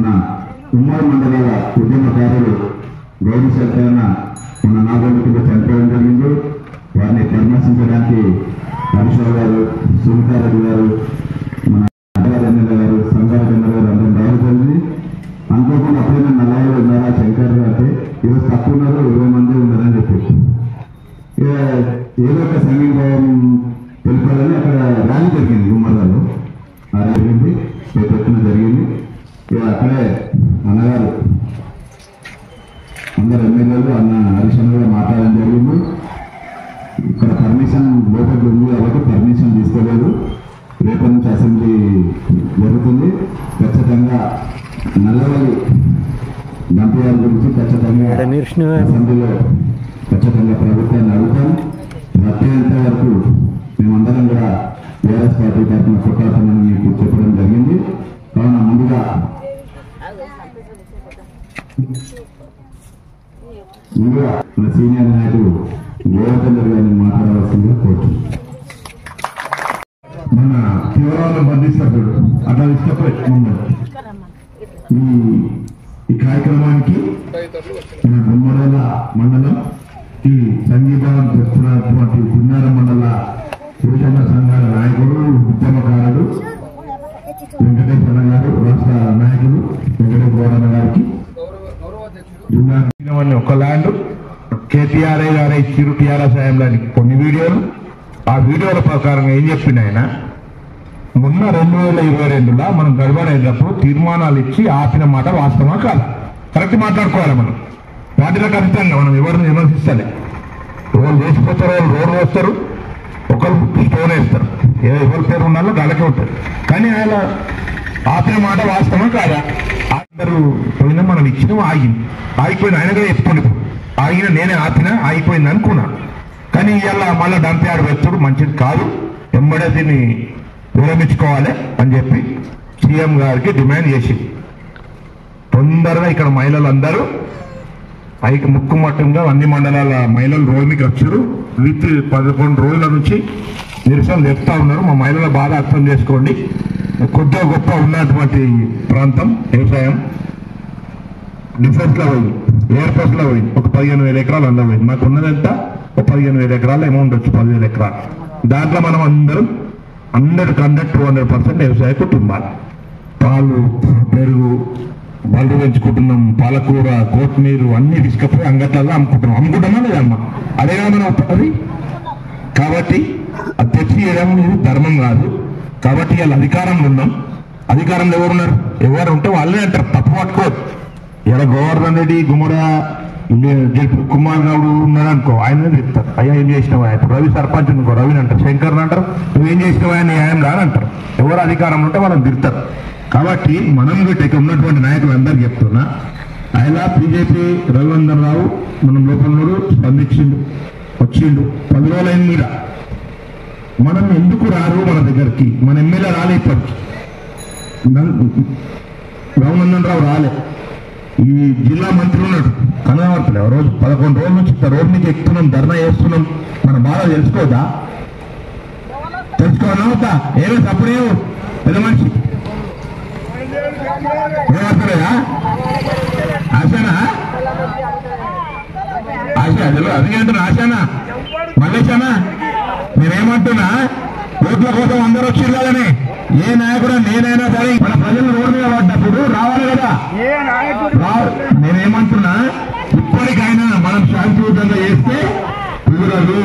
మన ఉమ్మడి మండలాల ఉద్యమకారులు గౌరీ సత్యాన మన నాగోలికి చనిపోవడం జరిగింది. వారిని పరామర్శించడానికి హరీశ్రావు గారు, సునీతారెడ్డి గారు, మన ఎమ్మెల్యే గారు, సంగారెడ్డి ఎమ్మెల్యే గారు అందరం రావడం జరిగింది. అనుకోకుండా అప్పుడైనా నల్లయ్య ఉన్నారా శంకర్ అంటే ఈరోజు తక్కువ ఉన్నారు, 20 మంది ఉన్నారని చెప్పి ఏదో ఒక సంఘీభావం తెలుపాలని అక్కడ ర్యాలీ జరిగింది. గుమ్మర్లలో ఆ జరిగింది, పెట్టున జరిగింది. అక్కడే అన్నగారు అందరు ఎమ్మెల్యేలు అన్న హరీష్ కూడా మాట్లాడడం జరిగింది. ఇక్కడ పర్మిషన్ లోపలికి ఉంది కాబట్టి పర్మిషన్ తీసుకోలేదు. రేపటి నుంచి అసెంబ్లీ జరుగుతుంది. ఖచ్చితంగా నల్లవల్లి దంపయాల గురించి ఖచ్చితంగా అసెంబ్లీలో ఖచ్చితంగా ప్రభుత్వాన్ని అడుగుతాం. వచ్చేంత వరకు మేమందరం కూడా టీఆర్ఎస్ పార్టీ తరఫున కొట్లాడతామని మీకు చెప్పడం జరిగింది. కావున ముందుగా మన సీనియర్ నాయకుడు గోవర్ధన్ గారిని మాట్లాడవలసిందిగా కోరుతున్నాను. మన తీవ్రవాదం బంధిస్తాడు అట్లా ఇష్టపడి ఈ కార్యక్రమానికి మన గుమ్మడల మండలం ఈ సంఘీభావం చెప్తున్నటువంటి గున్నారం మండల యువజన సంఘాల నాయకుడు, ఉద్యమకారుడు వెంకటేశ్వర గారు, రాష్ట్ర నాయకులు వెంకటేశ్వర గారికి ఒక ల్యాండ్ కేటీఆర్ఐ గారు ఇచ్చిరు టీఆర్ఎస్ హయాంలో కొన్ని వీడియోలు. ఆ వీడియోల ప్రకారం ఏం చెప్పింది ఆయన, మొన్న 2022లో మనం గడబడేటప్పుడు తీర్మానాలు ఇచ్చి ఆపిన మాట వాస్తవమా కాదు, కరెక్ట్ మాట్లాడుకోవాలి. మనం వాటిలో ఖచ్చితంగా మనం ఎవరిని విమర్శిస్తాలి. ఎవరు చేసిపోతారు, వాళ్ళు రోడ్డు వస్తారు, ఒకరు స్టోన్ వేస్తారు, ఎవరి పేరు ఉన్నాలో గాలకే ఉంటారు. కానీ ఆయన ఆపిన మాట వాస్తవమా కాదా? అందరూ పోయినా మనం ఇచ్చిన ఆగిపోయింది. ఆయన కూడా చెప్పుకోండి, ఆగిన నేనే ఆపినా ఆగిపోయింది అనుకున్నా. కానీ ఇవాళ మళ్ళీ డంప్యార్డ్ వ్యక్తుడు మంచిది కాదు, ఎంబడే దీన్ని విరమించుకోవాలి అని చెప్పి సీఎం గారికి డిమాండ్ చేసి తొందరగా ఇక్కడ మహిళలందరూ ముక్కుమట్టంగా అన్ని మండలాల మహిళలు రోడ్డు మీకు వచ్చారు. విత్ 11 రోజుల నుంచి నిరసన చెప్తా ఉన్నారు. మా మహిళల బాధ అర్థం చేసుకోండి. కొద్దిగా గొప్ప ఉన్నటువంటి ప్రాంతం వ్యవసాయం డిఫెన్స్ లో పోయింది, ఎయిర్ ఫోర్స్ లో పోయింది, ఒక 15,000 ఎకరాలు అందులో పోయింది. మాకు ఉన్నదంతా ఒక 15,000 ఎకరాలు అమౌంట్ వచ్చి 10,000 ఎకరాలు. దాంట్లో మనం అందరం 100% వ్యవసాయ కుటుంబాలు. పాలు, పెరుగు, బళ్ళు పెంచుకుంటున్నాం, పాలకూర, కొత్తిమీర అన్ని తీసుకపోయి అంగట్లలో అమ్ముకుంటున్నామా లేదమ్మా? అదేగా మనం అది. కాబట్టి అది తెచ్చి వేయడం ఇది ధర్మం కాదు. కాబట్టి వాళ్ళు అధికారంలో ఉన్నాం, అధికారంలో ఎవరున్నారు, ఎవరు ఉంటే వాళ్ళే అంటారు, తప్పు పట్టుకోరు. ఇలా గోవర్ధన్ రెడ్డి, గుమ్మడ, కుమార్ గౌడ్ ఉన్నాడు అనుకో, ఆయననే చెప్తారు, అయ్యా ఏం చేసినావా. ఇప్పుడు రవి సర్పంచ్ అనుకో, రవిని అంటారు, శంకర్ని అంటారు, నువ్వేం చేసినావా న్యాయం రాని అంటారు. ఎవరు అధికారంలో ఉంటే వాళ్ళని తిడతారు. కాబట్టి మనం గిట్ట ఉన్నటువంటి నాయకులు అందరికీ చెప్తున్నా, ఆయన బీజేపీ రఘునందన్ రావు మనం లోపల స్పందించిండు, వచ్చిండు, 10 రోజులైన మీద మనం ఎందుకు రారు మన దగ్గరికి? మన ఎమ్మెల్యే రాలే, ఇప్పటికి రఘునందన్ రావు రాలే. ఈ జిల్లా మంత్రి ఉన్నాడు, కనబడతలే. రోజు 11 రోజుల నుంచి రోడ్డు నుంచి ఎక్కుతున్నాం, ధర్నా చేస్తున్నాం. మన బాధ తెలుసుకోవద్దా? తెలుసుకోవాలవుతా? ఏమో తప్పుడేవు పెద్ద మనిషి ఏమవుతలేదా? ఆశానా? ఆశ అది అంటున్నా, ఆశానా మల్లేశానా? నేనేమంటున్నా, ఓట్ల కోసం అందరూ వచ్చింది కదనే. ఏ నాయకుడు నేనైనా సరే మన ప్రజలు రోడ్డు మీద పడ్డప్పుడు రావాలి కదా. నేనేమంటున్నా, ఇప్పటికైనా మనం శాంతియుతంగా చేస్తే కుదరదు.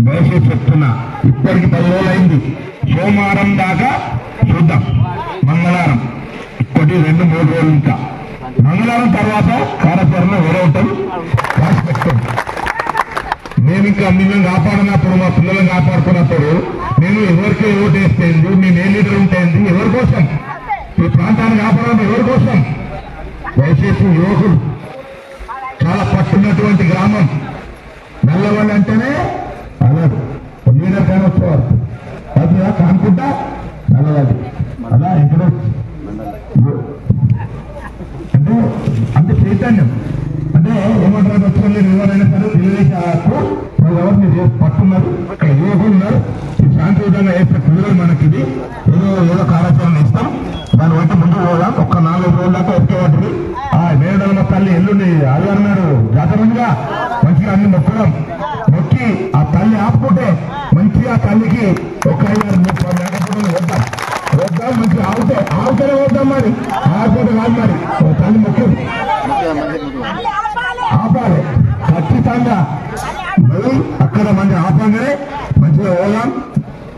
భవిష్యత్తు చెప్తున్నా, ఇప్పటికి 10 రోజులు అయింది. సోమవారం దాకా చూద్దాం, మంగళవారం ఇప్పటి 2-3 రోజులు ఇంకా. మంగళవారం తర్వాత కార్యాచరణ వేరే ఉంటాం, రాసి పెట్టుకోండి. మేము ఇంకా మిమ్మల్ని కాపాడినప్పుడు, మా పిల్లలను కాపాడుకున్నప్పుడు మేము ఎవరికి ఓటు వేస్తేంది, మేము ఏ లీడర్ ఉంటేంది, ఎవరి కోసం ఈ ప్రాంతాన్ని కాపాడడం, ఎవరి కోసం? దయచేసి యువకులు చాలా పట్టున్నటువంటి గ్రామం నల్లవల్లి అంటేనే అలాగే లీడర్ కానీ వచ్చేవారు అది కానుకుంటా నల్లవల్లి అలా ఎక్కడో అంటే అంత చైతన్యం. అంటే ఏమంటారు, వచ్చి ఎవరైనా సరే తెలుగుదేశాలకు ఎవరు మీరు పట్టున్నారు, ఇక్కడ యువకులు ఉన్నారు, ఈ శాంతియుతంగా వేస్తే కుదరదు మనకి. ఇది ఏదో కార్యాచరణ ఇస్తాం, దాన్ని బట్టి ముందుకు పోదాం. ఒక 4 రోజుల దాకా ఎక్కేవాడు మంచిగా అన్ని మొక్కడం మొక్కి ఆ తల్లి ఆపుకుంటే మంచిగా ఆ తల్లికి ఒక 5-6 మేకపోతలు వద్దాం మంచిగా ఆవుతూనే వద్దాం మరి ఆకపోతే కాదు మరి తల్లి మొక్కు ఆపాలి ఖచ్చితంగా మరి అక్కడ మంచి ఆపంగానే మంచిగా పోదాం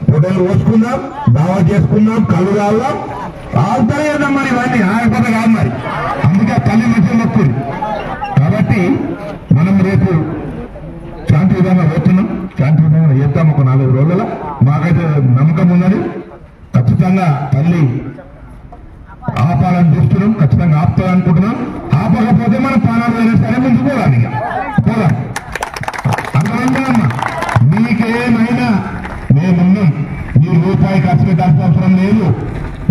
పొట్టలు పోసుకుందాం దావా చేసుకుందాం కళ్ళు తాగుదాం ఆగుతూనే ఉందాం మరి ఇవన్నీ ఆగపోతే కాదు మరి అందుకే తల్లి మంచిగా మొక్కుంది కాబట్టి మనం రేపు శాంతియుతంగా పోతున్నాం శాంతియుతంగా చేస్తాం ఒక 4 రోజుల మాకైతే నమ్మకం ఉన్నది ఖచ్చితంగా తల్లి ఆపాలని చూస్తున్నాం ఖచ్చితంగా ఆపుతాం అనుకుంటున్నాం ఆపకపోతే మనం ప్రాణాలు అయినా సరే ముందుకు పోదాం ఇక పోదాం అర్థమైందమ్మా మీకేమైనా మేమున్నాం మీరు రూపాయి ఖర్చు పెట్టాల్సిన అవసరం లేదు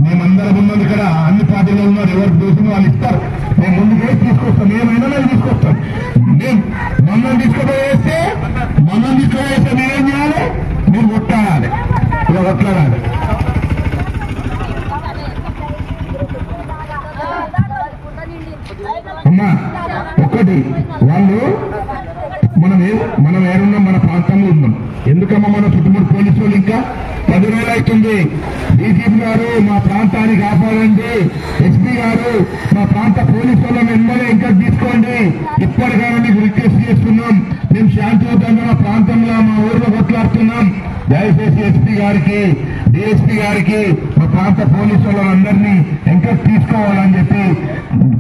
మేమందరం ఉన్నాం ఇక్కడ అన్ని పార్టీలో ఉన్నారు ఎవరికి దోషం వాళ్ళు ఇస్తారు మేము ముందుకే తీసుకొస్తాం ఏమైనా మేము తీసుకొస్తాం మేము మమ్మల్ని తీసుకుపోయేస్తే మీరేం చేయాలి మీరు కొట్టాలి ఇలా కొట్లాడాలి అమ్మా ఒక్కటి వాళ్ళు మనం ఏడున్నాం మన ప్రాంతంలో ఉన్నాం ఎందుకమ్మా మన చుట్టుముట్టు పోలీసు వాళ్ళు ఇంకా 10 రోజులు అవుతుంది డీజీపీ గారు మా ప్రాంతాన్ని కాపాడండి ఎస్పీ గారు మా ప్రాంత పోలీసు వాళ్ళని ఎమ్మెల్యే ఇంకా తీసుకోండి ఇప్పటికైనా మీకు రిక్వెస్ట్ చేస్తున్నాం మేము శాంతియుతంగా మా ప్రాంతంలో మా ఊర్లో కొట్లాడుతున్నాం దయచేసి ఎస్పీ గారికి డిఎస్పీ గారికి మా ప్రాంత పోలీసు వాళ్ళందరినీ ఇంకా తీసుకోవాలని చెప్పి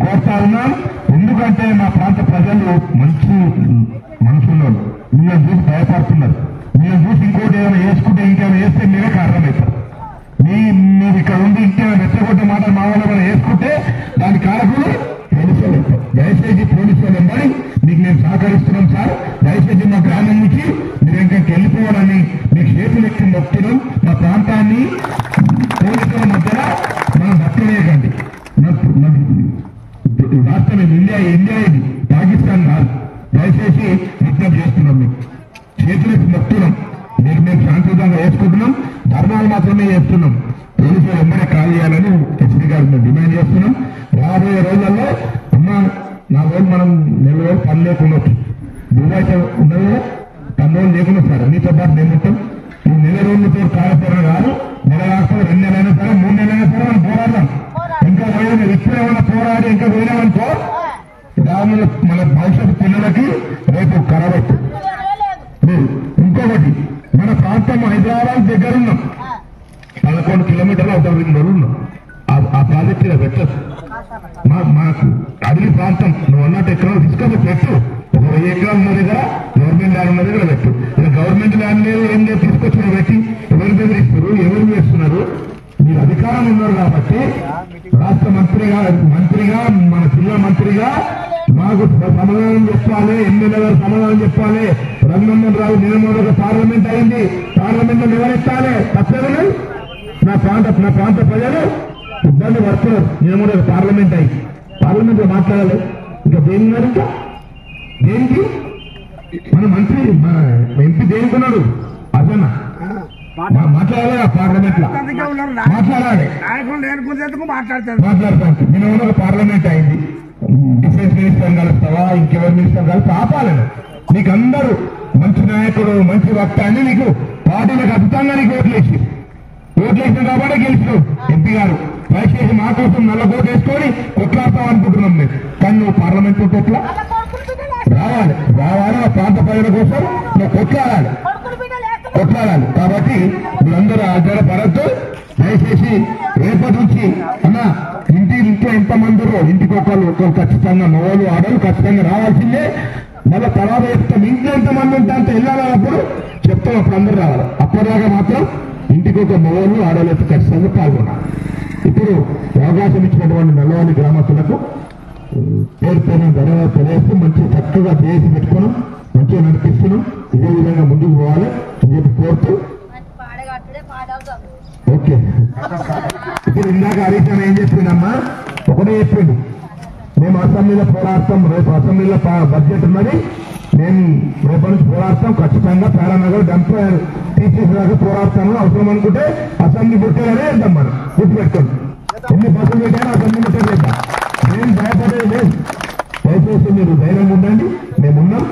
కోరుతా ఉన్నాం ఎందుకంటే మా ప్రాంత ప్రజలు మంచి మనుషులు మిమ్మల్ని చూసి భయపడుతున్నారు మీరు చూసి ఇంకోటి ఏమైనా వేసుకుంటే ఇంకేమైనా వేస్తే మీరే కారణమవుతారు మీరు ఇక్కడ ఉండి ఇంకేమైనా రెచ్చగొట్టే మాటలు మా వాళ్ళు ఏమైనా వేసుకుంటే దాని కారకులు పోలీసు వాళ్ళు అవుతారు దయచేసి పోలీసు వాళ్ళు ఎంబడి మీకు మేము సహకరిస్తున్నాం సార్ దయచేసి మా గ్రామం నుంచి మీరు ఇంకా వెళ్ళిపోవాలని మీకు చేతులు ఎక్కి మొక్కుతున్నాం మా ప్రాంతాన్ని పోలీసుల మధ్యలో మనం భక్తులేకండి రాష్ట్రం ఇండియా ఇది పాకిస్తాన్ కాదు దయచేసి విజ్ఞప్తి చేస్తున్నాం మీకు చేతులకి మొక్కుతున్నాం మేము శాంతియుతంగా వేసుకుంటున్నాం ధర్నాలు మాత్రమే చేస్తున్నాం పోలీసులు వెంబడే ఖాళీ చేయాలని ఎస్పీ గారు మేము డిమాండ్ చేస్తున్నాం రాబోయే రోజుల్లో అమ్మా 4 రోజులు మనం 4 రోజులు పని లేకుండా దుబాయ్తో ఉన్నది 10 రోజులు లేకుండా సార్ మీతో పాటు మేము ఉంటాం ఈ 4 రోజులతో కాకపోవడం కాదు నెల కాకపోతే 2 నెలలైనా సరే 3 నెలలైనా సరే మనం పోరాడదాం ఇంకా పోయినా ఇప్పుడు ఏమైనా పోరాడి ఇంకా పోయినామనుకో దానిలో మన భవిష్యత్తు పిల్లలకి రేపు ఖరాబ్ అవుతుంది ఇంకొకటి మన ప్రాంతం హైదరాబాద్ దగ్గర ఉన్నాం 11 కిలోమీటర్లు అవుతాం ఉన్నాం ఆ ప్రాజెక్ట్ ఇలా పెట్టదు మాకు అడవి ప్రాంతం నువ్వు అన్నట్టు ఎకరాలు తీసుకొని పెట్టు ఒక 1000 ఎకరాలు ఉన్న దగ్గర గవర్నమెంట్ ల్యాండ్ ఉన్న దగ్గర పెట్టు ఇలా గవర్నమెంట్ ల్యాండ్ లేదు ఏం లేదు తీసుకొచ్చిన పెట్టి ఎవరి దగ్గర ఇస్తారు ఎవరు చేస్తున్నారు మీరు అధికారం ఉన్నారు కాబట్టి రాష్ట్ర మంత్రిగా మన జిల్లా మంత్రిగా మాకు సమాధానం చెప్పాలి ఎమ్మెల్యే గారు సమాధానం చెప్పాలి రఘునందన్ రావు నిర్మూలక పార్లమెంట్ అయింది పార్లమెంట్ లో నిలబెట్టాలి తప్పేది నా ప్రాంత ప్రజలు ఇబ్బంది పడుతున్నారు నిర్మూలక పార్లమెంట్ అయింది పార్లమెంట్ లో మాట్లాడాలి ఇంకా దేని గారు ఇంకా దేనికి మన మంత్రి మన ఎంపీ దేనికున్నాడు అసలు మాట్లాడాలి పార్లమెంట్ లో మాట్లాడాలి మాట్లాడతాను నేను ఒక పార్లమెంట్ అయింది డిఫెన్స్ మినిస్టర్ కలుస్తావా ఇంకెవరి మినిస్టర్ కలిసి ఆపాలను నీకు అందరూ మంచి నాయకుడు మంచి వక్త అని నీకు పార్టీలకు అద్భుతంగా నీకు ఓట్లేసి కాబట్టి గెలిచినావు ఎంపీ గారు దయచేసి మా కోసం నల్ల కోట్ వేసుకొని కొట్లాడతాం అనుకుంటున్నాం మేము కానీ నువ్వు పార్లమెంట్ ఉంటే ఎట్లా రావాలి ఆ ప్రాంత ప్రజల కోసం నువ్వు కొట్లాడాలి కాబట్టి మీరందరూ ఆధారపడద్దు దయచేసి రేపటి నుంచి అన్నా ఇంట్లో ఎంతమంది ఇంటికి ఒకరు ఖచ్చితంగా మగవాళ్ళు ఆడలు ఖచ్చితంగా రావాల్సిందే మళ్ళీ తర్వాత చెప్తాం ఇంట్లో ఎంతమంది ఉంటే అంత వెళ్ళాలన్నప్పుడు చెప్తాం అప్పుడు అందరూ రావాలి అప్పటిదాకా మాత్రం ఇంటికి ఒక మగవాళ్ళు ఆడలు ఖచ్చితంగా పాల్గొనాలి ఇప్పుడు అవకాశం ఇచ్చినటువంటి నల్లవాళ్ళి గ్రామస్తులకు పేరుతోనే ధన్యవాదాలు తెలియజేస్తూ మంచి చక్కగా చేసి పెట్టుకున్నాం మంచిగా నడిపిస్తున్నాం ఇదే విధంగా ముందుకు పోవాలి అని చెప్పి కోరుతూ ఓకే ఇప్పుడు ఇందాక హరీష్ ఏం చెప్పిందమ్మా ఒకటే చెప్పిండు మేము అసెంబ్లీలో పోరాడతాం రేపు అసెంబ్లీలో బడ్జెట్ ఉన్నది మేము రేపటి నుంచి పోరాడతాం ఖచ్చితంగా పేరానగర్ డంపర్ తీసేసేదాకా పోరాడతాము అవసరం అనుకుంటే అసెంబ్లీ పెట్టేలానే వెళ్తాం మనం గుర్తుపెట్టుకోండి ఎన్ని బస్సులు పెట్టారో అసెంబ్లీ పెట్టేద్దాం మేము భయపడేది లేదు దయచేసి మీరు ధైర్యంగా ఉండండి మేమున్నాం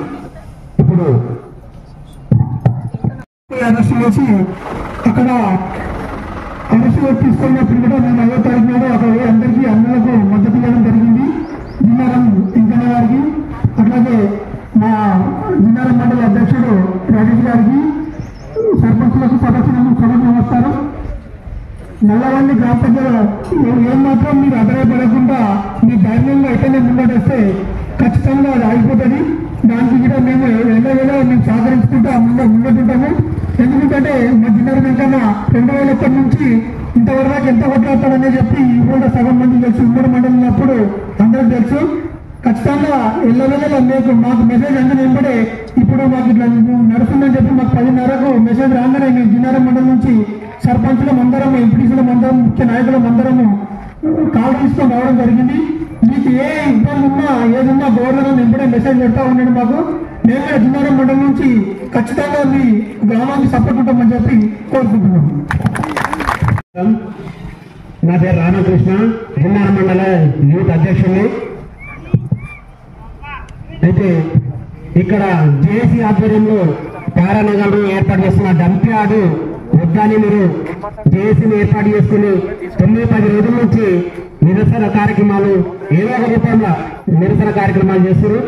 అరెస్ట్ చేసి అక్కడ అరెస్ట్ తీసుకున్నప్పుడు కూడా మేము 5వ తారీఖు నాడు అక్కడ అందరికీ అన్నలకు మద్దతు ఇవ్వడం జరిగింది. జిన్నారం వెంకన్న గారికి, అట్లాగే మా జిన్నారం మండల అధ్యక్షుడు రాజేష్ గారికి, సర్పంచులకు సదస్సులకు నమస్కారం. నల్లవల్లి గ్రామ ప్రజలు ఏం మాత్రం మీరు అదరపడకుండా మీ ధైర్యంగా ఎక్కడనే ముందటేస్తే ఖచ్చితంగా అది ఆగిపోతుంది. దానికి కూడా మేము ఎల్లవేళ మేము సహకరించుకుంటా ముందుంటాము. ఎందుకంటే మా జిన్నారం వెంకన్న 2001 నుంచి ఇంతవరకు ఎంత కొట్లాడతాడనే చెప్పి ఈ కూడా సగం మంది తెలుసు. ఉమ్మడి మండలం ఉన్నప్పుడు అందరికి తెలుసు. ఖచ్చితంగా ఎల్లవేళ మాకు మెసేజ్ వెంబడే ఇప్పుడు మాకు ఇట్లా నడుస్తుందని చెప్పి మాకు 10:30కు మెసేజ్ రాగానే మేము జిన్నారం మండలం నుంచి సర్పంచుల మందరము, ఎంపీటీసీల మందరం, ముఖ్య నాయకుల మందరము కాల్ తీసుకొని రావడం జరిగింది. మీకు ఏ ఇబ్బంది ఉన్నా ఏదున్నా గవర్నర్ వెంబడే మెసేజ్ పెడతా ఉన్నాడు మాకు. మేము జిన్నారం మండలం నుంచి ఖచ్చితంగా మీ గ్రామానికి సపోర్ట్ ఉంటామని చెప్పి కోరుకుంటున్నాం. నా పేరు రామకృష్ణ, జిన్నారం మండల యూత్ అధ్యక్షుడిని. అయితే ఇక్కడ జేఏసీ ఆధ్వర్యంలో పారానగర్ ఏర్పాటు చేస్తున్న డంప్ యార్డు వద్దని మీరు జేఏసీని ఏర్పాటు చేసుకుని 9-10 రోజుల నుంచి నిరసన కార్యక్రమాలు ఏదో ఒక రూపంలో నిరసన కార్యక్రమాలు చేస్తారు.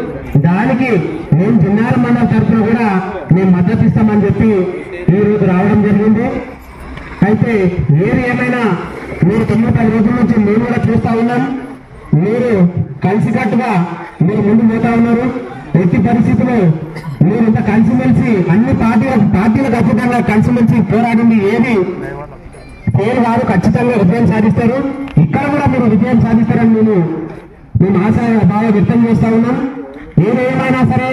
దానికి మేము జిన్నారం మండలం తరఫున కూడా మేము మద్దతు ఇస్తామని చెప్పి ఈ రోజు రావడం జరిగింది. అయితే ఏది ఏమైనా మీరు 9-10 రోజుల నుంచి మేము కూడా చూస్తా ఉన్నాం. మీరు కలిసికట్టుగా మీరు ముందు పోతా ఉన్నారు. ఎట్టి పరిస్థితుల్లో మీరు ఇంత కలిసిమెలిసి అన్ని పార్టీలకు అతీతంగా కలిసిమెలిసి పోరాడింది ఏది పేరు వారు ఖచ్చితంగా విజయం సాధిస్తారు. ఇక్కడ కూడా మీరు విజయం సాధిస్తారని మేము ఆశ బాగా వ్యక్తం చేస్తా ఉన్నాం. ఏదేమైనా సరే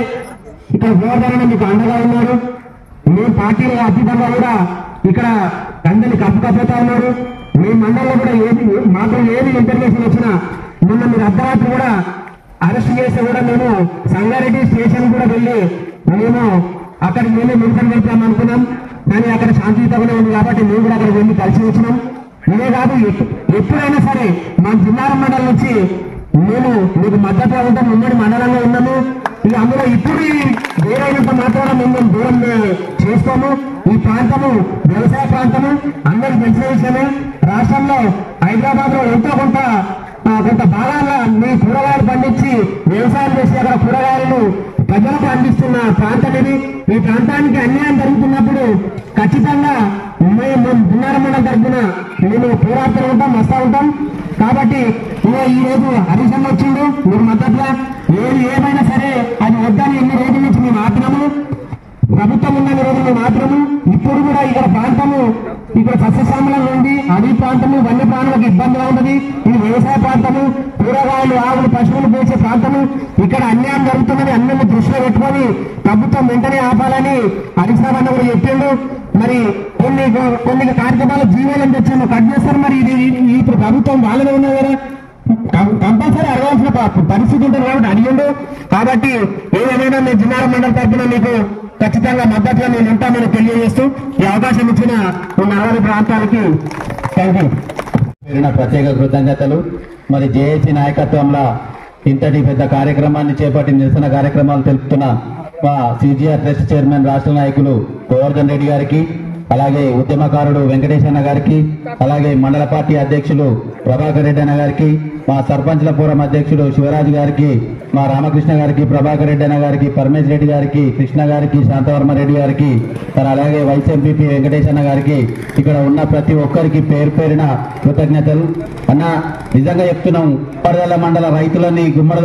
ఇక్కడ గోవర్ధన మీకు అండగా ఉన్నారు. మేము పార్టీల అతీతంగా కూడా ఇక్కడ అందరినీ కప్పుకపోతా ఉన్నారు. మీ మండలంలో కూడా మాకు ఏది ఇన్ఫర్మేషన్ వచ్చినా మొన్న మీరు అర్ధరాత్రి కూడా అరెస్ట్ చేస్తే కూడా మేము సంగారెడ్డి స్టేషన్ కూడా వెళ్ళి మేము అక్కడికి వెళ్ళి నిరసన పెడతాం అనుకున్నాం. కానీ అక్కడ శాంతియుతంగా ఉంది కాబట్టి మేము కూడా అక్కడ వెళ్ళి కలిసి వచ్చినాం. ఇదే కాదు, ఎప్పుడైనా సరే మా జిన్నారం మండలం నుంచి మేము మీకు మద్దతుగా ఉంటాం. ఉమ్మడి మండలంలో ఉన్నాము. ఇక అందులో ఇప్పుడు వేరైనంత మాత్రం మేము దూరం చేసుకోము. ఈ ప్రాంతము వ్యవసాయ ప్రాంతము అందరికి తెలిసిన విషయమే. రాష్ట్రంలో హైదరాబాద్ లో ఎంతో కొంత భాగాల్లో మీ కూరగాయలు పండించి వ్యవసాయం చేసి అక్కడ కూరగాయలను ప్రజలకు అందిస్తున్న ప్రాంతం ఇది. ఈ ప్రాంతానికి అన్యాయం జరుగుతున్నప్పుడు ఖచ్చితంగా మేము జిన్నారం మండలం తరఫున మేము పోరాడుతూ ఉంటాం, వస్తూ ఉంటాం. కాబట్టి ఈ రోజు హరీశం వచ్చిండు మీరు మద్దతుగా. ఏమైనా సరే అది వద్దని ఎన్ని రోజుల నుంచి మేము ఆపినాము. ప్రభుత్వం ఉన్నన్ని రోజులు మాత్రము. ఇప్పుడు కూడా ఇక్కడ ప్రాంతము ఇక్కడ సస్యశ్యామలం ఉంది. అడవి ప్రాంతము, వన్యప్రాణులకు ఇబ్బందిగా ఉన్నది. ఇది వ్యవసాయ ప్రాంతము, కూరగాయలు, ఆవులు, పశువులు పోసే ప్రాంతము. ఇక్కడ అన్యాయం జరుగుతున్నది. అన్నింటిని దృష్టిలో పెట్టుకొని ప్రభుత్వం వెంటనే ఆపాలని హరీశ్రావు కూడా చెప్పిండు. మరి కొన్ని కార్యక్రమాలు జీవోలను తెచ్చాము కట్ చేస్తారు. మరి ఇది ఇప్పుడు ప్రభుత్వం వాళ్ళనే ఉన్నది కదా, కంపల్సరీ అడగాల్సిన పరిస్థితి ఉంటుంది కాబట్టి అడిగిండు. కాబట్టి ఏదేమైనా మీ జిన్నారం మండలం తరఫున మీకు ఖచ్చితంగా మద్దతుగా మేము ఉంటామని తెలియజేస్తూ ఈ అవకాశం ఇచ్చిన నగర ప్రాంతాలకి ప్రత్యేక కృతజ్ఞతలు. మరి జేఏసీ నాయకత్వంలో ఇంతటి పెద్ద కార్యక్రమాన్ని చేపట్టి నిరసన కార్యక్రమాలు తెలుపుతున్న మా సిజిఆర్ ట్రస్ట్ చైర్మన్ రాష్ట్ర నాయకులు గోవర్ధన్ రెడ్డి గారికి, అలాగే ఉద్యమకారుడు వెంకటేష్ అన్న గారికి, అలాగే మండల పార్టీ అధ్యక్షులు ప్రభాకర్ రెడ్డి అన్న గారికి, మా సర్పంచ్ల ఫోరం అధ్యక్షుడు శివరాజ్ గారికి, మా రామకృష్ణ గారికి, ప్రభాకర్ రెడ్డి అన్న గారికి, పరమేశ్ రెడ్డి గారికి, కృష్ణ గారికి, శాంతవర్మ రెడ్డి గారికి, అలాగే వైస్ ఎంపీపీ వెంకటేష్ అన్న గారికి, ఇక్కడ ఉన్న ప్రతి ఒక్కరికి పేరు పేరిన కృతజ్ఞతలు. అన్న నిజంగా చెప్తున్నాం, ఉప్పర్దల మండల రైతులని, గుమ్మడి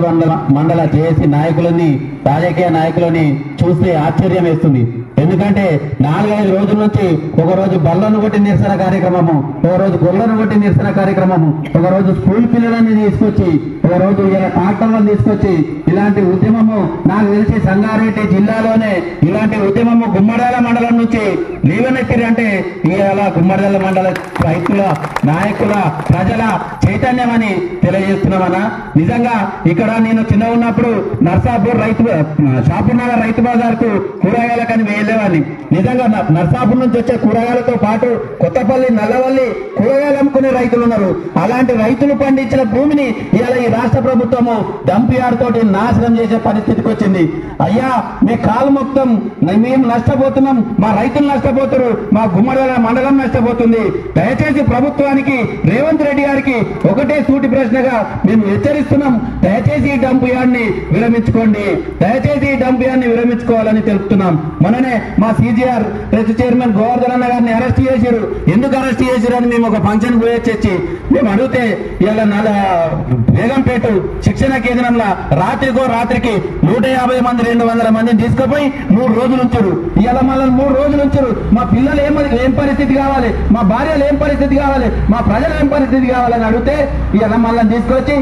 మండల జేఏసీ నాయకులని, రాజకీయ నాయకులని చూస్తే ఆశ్చర్యం వేస్తుంది. ఎందుకంటే 4-5 రోజుల నుంచి ఒకరోజు బళ్ళను కొట్టి నిరసన కార్యక్రమము, ఒకరోజు గొల్లను కొట్టి నిరసన కార్యక్రమము, ఒకరోజు స్కూల్ పిల్లలని తీసుకొచ్చి, ఒకరోజు ఇలా ట్రాక్టర్లను తీసుకొచ్చి ఇలాంటి ఉద్యమము నాకు తెలిసి సంగారెడ్డి జిల్లాలోనే ఇలాంటి ఉద్యమము గుమ్మడాల మండలం నుంచి లేవనెత్తిరి అంటే ఇవాళ గుమ్మడాల మండల రైతుల, నాయకుల, ప్రజల చైతన్యం అని తెలియజేస్తున్నామన్నా. నిజంగా ఇక్కడ నేను చిన్న ఉన్నప్పుడు నర్సాపూర్ షాపూర్ నగర్ రైతు బజార్ కు కూరగాయలకని గాని నిజంగా నర్సాపూర్ నుంచి వచ్చే కూరగాయలతో పాటు కొత్తపల్లి నల్లవల్లి కూరగాయలు అమ్ముకునే రైతులు ఉన్నారు. అలాంటి రైతులు పండించిన భూమిని ఇవాళ ఈ రాష్ట్ర ప్రభుత్వము డంప్ యార్డ్ తోటి నాశనం చేసే పరిస్థితికి వచ్చింది. అయ్యా మీ కాలు మొత్తం మేము నష్టపోతున్నాం, మా రైతులు నష్టపోతారు, మా గుమ్మడి మండలం నష్టపోతుంది. దయచేసి ప్రభుత్వానికి రేవంత్ రెడ్డి గారికి ఒకటే సూటి ప్రశ్నగా మేము హెచ్చరిస్తున్నాం. దయచేసి ఈ డంప్ యార్డ్ ని విరమించుకోండి, దయచేసి ఈ డంప్ యార్డ్ ని విరమించుకోవాలని తెలుపుతున్నాం. మొన్ననే మా సిజిఆర్ ట్రస్ట్ చైర్మన్ గోవర్ధన్ అన్న గారిని అరెస్ట్ చేశారు. ఎందుకు అరెస్ట్ చేశారు అని మేము ఒక ఫంక్షన్ పోయొచ్చి మేము అడిగితే ఇలా బేగంపేట శిక్షణ కేంద్రంలో రాత్రికి 150 మంది 200 మందిని తీసుకుపోయి 3 రోజులు ఉంచారు. ఇలా మళ్ళీ 3 రోజులు ఉంచారు. మా పిల్లలు ఏం పరిస్థితి కావాలి, మా భార్యలు ఏం పరిస్థితి కావాలి, మా ప్రజలు ఏం పరిస్థితి కావాలని అడిగితే ఇలా మళ్ళీ తీసుకొచ్చి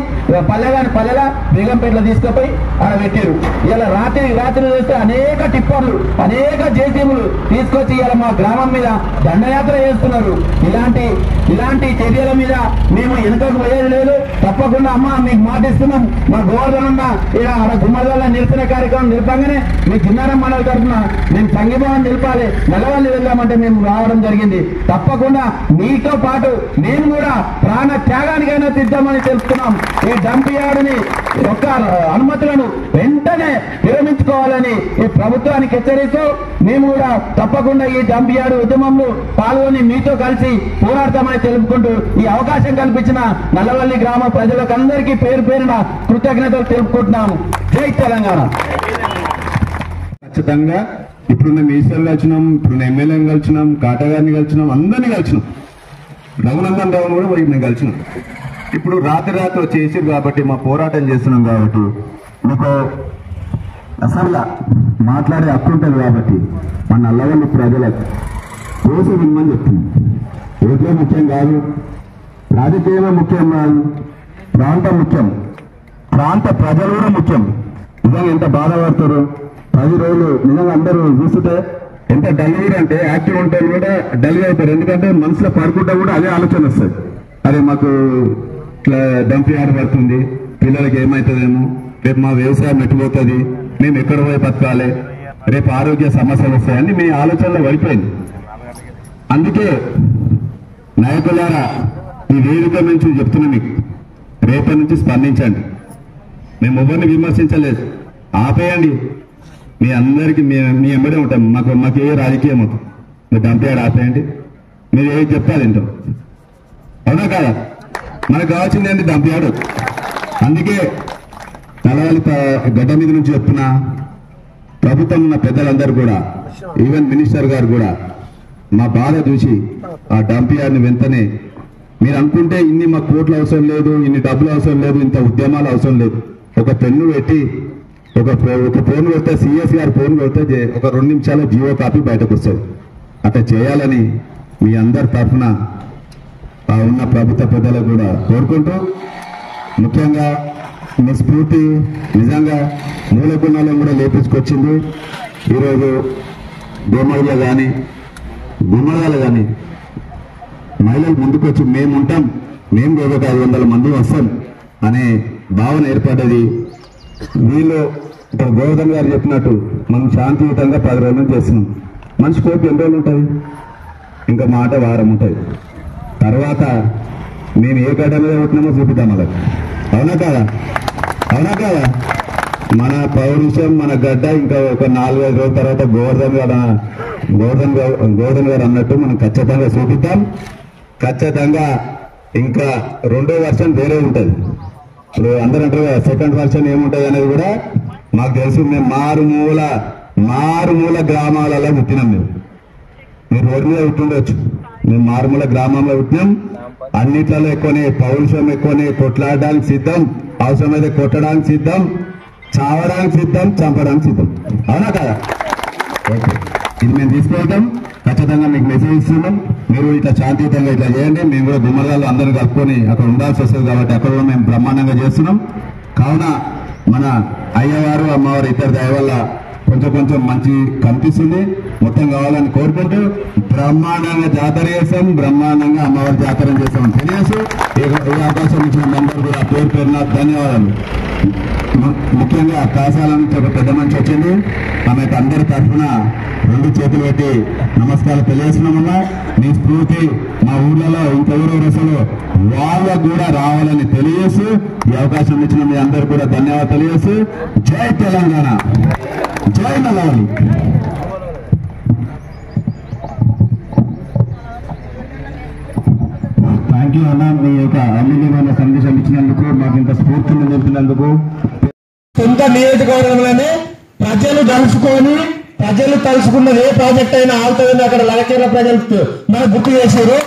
పల్లెలా బేగంపేటలో తీసుకుపోయి ఆడ పెట్టారు. ఇలా రాత్రి చూస్తే అనేక టిప్పర్లు అనేక జేసీబీలు తీసుకొచ్చి ఇలా మా గ్రామం మీద దండయాత్ర చేస్తున్నారు. ఇలాంటి చర్యల మీద మేము వెనుకకు పోయేది లేదు. తప్పకుండా అమ్మ మీకు మాటిస్తున్నాం. మా గోవర్ధన్ అన్న ఇలా గుమ్మల నిరసన కార్యక్రమం నిలపంగానే మీ చిన్నారం మండలి తరఫున మేము సంఘీభావం నిలపాలి, నల్లవల్లి వెళ్దామంటే మేము రావడం జరిగింది. తప్పకుండా మీతో పాటు మేము కూడా ప్రాణ త్యాగానికైనా సిద్ధమని తెలుపుతున్నాం. ఈ డంప్ యార్డుని యొక్క అనుమతులను వెంటనే విరమించుకోవాలని ఈ ప్రభుత్వానికి హెచ్చరిస్తూ మేము కూడా తప్పకుండా ఈ డంప్ యార్డు ఉద్యమంలో పాల్గొని మీతో కలిసి పోరాడతామని తెలుపుకుంటూ ఈ అవకాశం కల్పించిన నల్లవల్లి గ్రామ ప్రజలకు అందరికీ పేరున కృతజ్ఞతలు తెలుపుకుంటున్నాము. జై తెలంగాణ. ఖచ్చితంగా ఇప్పుడు మేము ఈశ్వర్ కలిసినాం, ఇప్పుడు ఎమ్మెల్యేని కలిసినాం, కాటా గారిని కలిసినాం, అందరినీ కలిసినాం, రఘునందన్ రావు కూడా మేము కలిసినాం. ఇప్పుడు రాత్రి చేసారు కాబట్టి మా పోరాటం చేస్తున్నాం కాబట్టి మీకు అసలు మాట్లాడే హక్కు ఉంటుంది కాబట్టి మన నల్లవల్లి ప్రజలకు రోజు విమ్మని చెప్తున్నాం. ఓట్లే ముఖ్యం కాదు, రాజకీయమే ముఖ్యం కాదు, ప్రాంతం ముఖ్యం, ప్రాంత ప్రజలు కూడా ముఖ్యం. నిజంగా ఎంత బాధపడతారు 10 రోజులు నిజంగా అందరూ చూస్తుంటే ఎంత డల్గా అంటే యాక్టివ్ ఉంటే కూడా డల్గా అయిపోయారు. ఎందుకంటే మనసులో పడుకుంటే కూడా అదే ఆలోచన వస్తుంది. అరే మాకు ఇట్లా డంప్ యార్డ్ పడుతుంది, పిల్లలకి ఏమవుతుందేమో, రేపు మా వ్యవసాయం ఎట్టుపోతుంది, మేము ఎక్కడ పోయి బతకాలి, రేపు ఆరోగ్య సమస్యలు వస్తాయని మీ ఆలోచనలో పడిపోయింది. అందుకే నాయకులారా ఈ వేదిక నుంచి చెప్తున్నా, మీకు రేపటి నుంచి స్పందించండి. మేము ఎవరిని విమర్శించలేదు, ఆపేయండి. మీ అందరికీ మీ ఎంబడే ఉంటాం. మాకు ఏ రాజకీయం అవుతాం, మీరు డంప్ యార్డ్ ఆపేయండి. మీరు ఏది చెప్తారు ఏంటో, అవునా కాదా? మనకు కావాల్సింది ఏంటి? Dump yard. అందుకే నల్లవల్లి గడ్డ మీద నుంచి చెప్తున్నా, ప్రభుత్వం ఉన్న పెద్దలందరూ కూడా, ఈవెన్ మినిస్టర్ గారు కూడా మా బాధ చూసి ఆ డంప్ యార్డ్ని వెంటనే, మీరు అనుకుంటే ఇన్ని మా కోట్లు అవసరం లేదు, ఇన్ని డబ్బులు అవసరం లేదు, ఇంత ఉద్యమాలు అవసరం లేదు. ఒక పెన్ను పెట్టి ఒక ఫోన్ కొడితే, సిఎస్ గారు ఫోన్ కొడితే ఒక 2 నిమిషాల్లో జియో కాపీ బయటకు వస్తుంది. అట్లా చేయాలని మీ అందరి తరఫున ఉన్న ప్రభుత్వ పెద్దలకు కూడా కోరుకుంటూ, ముఖ్యంగా మీ స్ఫూర్తి నిజంగా మూల గుణాలను కూడా లేపించుకొచ్చింది. ఈరోజు దోమలు కానీ గుమ్మడాలు కానీ మహిళలు ముందుకు వచ్చి మేము ఉంటాం, మేము రోజు 500 మంది వస్తాం అనే భావన ఏర్పడ్డది. వీళ్ళు ఇక్కడ గోవర్ధన్ గారు చెప్పినట్టు మనం శాంతియుతంగా 10 రోజుల నుంచి చేస్తున్నాం. మనిషి కోపం ఎన్ని రోజులు ఉంటుంది? ఇంకా మాట వారం ఉంటుంది. తర్వాత మేము ఏ గడ్డ మీద ఉంటున్నామో చూపిద్దాం వాళ్ళకి. అవునా కాదా? మన పౌరుషం, మన గడ్డ ఇంకా ఒక 4-5 రోజుల తర్వాత గోవర్ధన్ గారు అన్నట్టు మనం ఖచ్చితంగా చూపిద్దాం. ఖచ్చితంగా ఇంకా 2వ వర్షన్ వేరే ఉంటుంది. ఇప్పుడు అందరూ అంటారు సెకండ్ వర్షన్ ఏముంటుంది అనేది కూడా మాకు తెలుసు. మేము మారుమూల గ్రామాలలో పుట్టినాం. మీరు రోడ్డు మీద పుట్టిండొచ్చు, మేము మారుమూల గ్రామంలో పుట్టినాం. అన్నిట్లలో ఎక్కువనే పౌరుషం, ఎక్కువనే కొట్లాడడానికి సిద్ధం, అవసరమైతే కొట్టడానికి సిద్ధం, చావడానికి సిద్ధం, చంపడానికి సిద్ధం. అవునా కదా? ఓకే, ఇది మేము తీసుకెళ్తాం. ఖచ్చితంగా మీకు మెసేజ్ ఇస్తున్నాం. మీరు ఇట్లా శాంతియుతంగా ఇట్లా చేయండి. మేము కూడా గుమ్మరాల్లో అందరూ కలుపుకొని అక్కడ ఉండాల్సి వస్తుంది కాబట్టి అక్కడ కూడా మేము బ్రహ్మాండంగా చేస్తున్నాం. కావున మన అయ్యవారు అమ్మవారు ఇద్దరు దయ వల్ల కొంచెం మంచి కనిపిస్తుంది. మొత్తం కావాలని కోరుకుంటూ బ్రహ్మాండంగా జాతర చేస్తాం, బ్రహ్మాండంగా అమ్మవారి జాతర చేస్తామని తెలియజేస్తూ ఈ అవకాశం ఇచ్చిన అందరూ కూడా పేరున ధన్యవాదాలు. ముఖ్యంగా కాసాల నుంచి ఒక పెద్ద మనిషి వచ్చింది. ఆమెకు అందరి తరఫున 2 చేతులు పెట్టి నమస్కారం తెలియజేస్తున్నామన్నా. మీ స్ఫూర్తి మా ఊర్లలో ఇంకెవరెవరు అసలు వాళ్ళకు కూడా రావాలని తెలియజేస్తూ ఈ అవకాశం ఇచ్చిన మీ అందరూ కూడా ధన్యవాదాలు తెలియజేస్తూ జై తెలంగాణ, జై నల్లవల్లి. థ్యాంక్ యూ అన్న, మీ యొక్క అమూల్యమైన సందేశం ఇచ్చినందుకు, మాకు ఇంత స్ఫూర్తిని నింపినందుకు. సొంత నియోజకవర్గంలోనే ప్రజలు తలుచుకున్నది ఏ ప్రాజెక్ట్ అయినా ఆగుతుందని అక్కడ లగచర్ల ప్రజలు మనకు గుర్తు చేశారు.